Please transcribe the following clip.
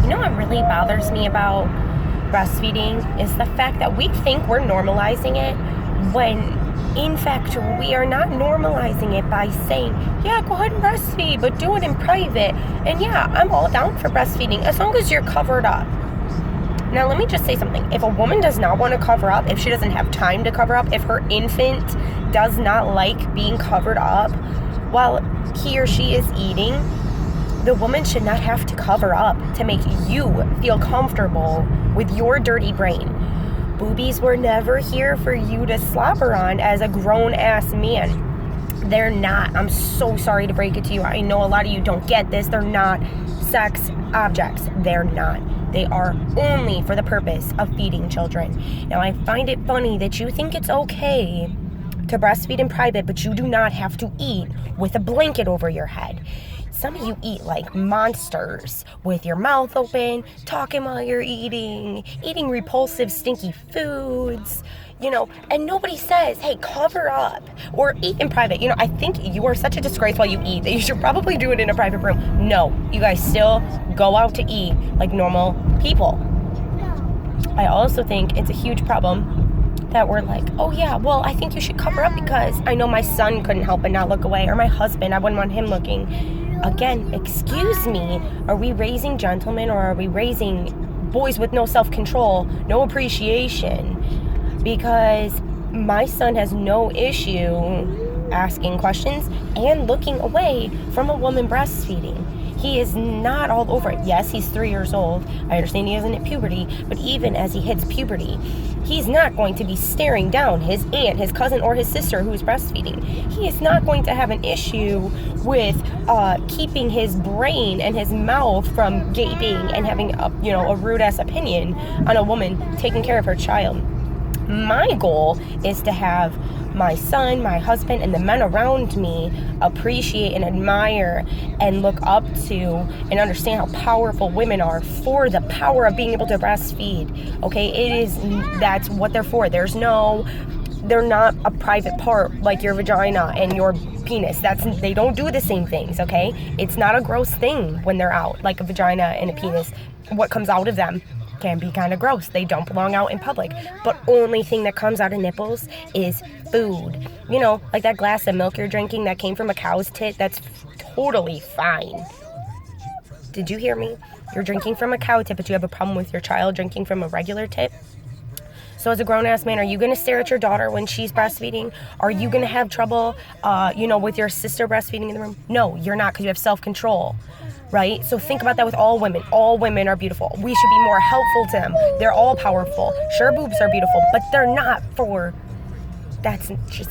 You know what really bothers me about breastfeeding is the fact that we think we're normalizing it when in fact we are not normalizing it by saying, yeah, go ahead and breastfeed, but do it in private. And yeah, I'm all down for breastfeeding as long as you're covered up. Now, let me just say something. If a woman does not want to cover up, if she doesn't have time to cover up, if her infant does not like being covered up while he or she is eating, the woman should not have to cover up to make you feel comfortable with your dirty brain. Boobies were never here for you to slobber on as a grown-ass man. They're not. I'm so sorry to break it to you. I know a lot of you don't get this. They're not sex objects. They're not. They are only for the purpose of feeding children. Now, I find it funny that you think it's okay to breastfeed in private, but you do not have to eat with a blanket over your head. Some of you eat like monsters with your mouth open, talking while you're eating repulsive, stinky foods, and nobody says, hey, cover up or eat in private. I think you are such a disgrace while you eat that you should probably do it in a private room. No, you guys still go out to eat like normal people. I also think it's a huge problem that we're like, oh yeah, well, I think you should cover up because I know my son couldn't help but not look away, or my husband, I wouldn't want him looking. Again, excuse me, are we raising gentlemen or are we raising boys with no self-control, no appreciation? Because my son has no issue asking questions and looking away from a woman breastfeeding. He is not all over it. Yes, he's 3 years old. I understand he isn't at puberty, but even as he hits puberty, he's not going to be staring down his aunt, his cousin, or his sister who's breastfeeding. He is not going to have an issue with keeping his brain and his mouth from gaping and having a rude-ass opinion on a woman taking care of her child. My goal is to have my son, my husband, and the men around me appreciate and admire and look up to and understand how powerful women are for the power of being able to breastfeed. Okay, that's what they're for. They're not a private part like your vagina and your penis. They don't do the same things, okay? It's not a gross thing when they're out, like a vagina and a penis. What comes out of them can be kind of gross. They don't belong out in public. But only thing that comes out of nipples is food. Like that glass of milk you're drinking that came from a cow's tit, that's totally fine. Did you hear me? You're drinking from a cow tit, but you have a problem with your child drinking from a regular tit? So as a grown-ass man, are you going to stare at your daughter when she's breastfeeding? Are you going to have trouble, with your sister breastfeeding in the room? No, you're not, because you have self-control. Right? So think about that with all women. All women are beautiful. We should be more helpful to them. They're all powerful. Sure, boobs are beautiful, but they're not for... That's just...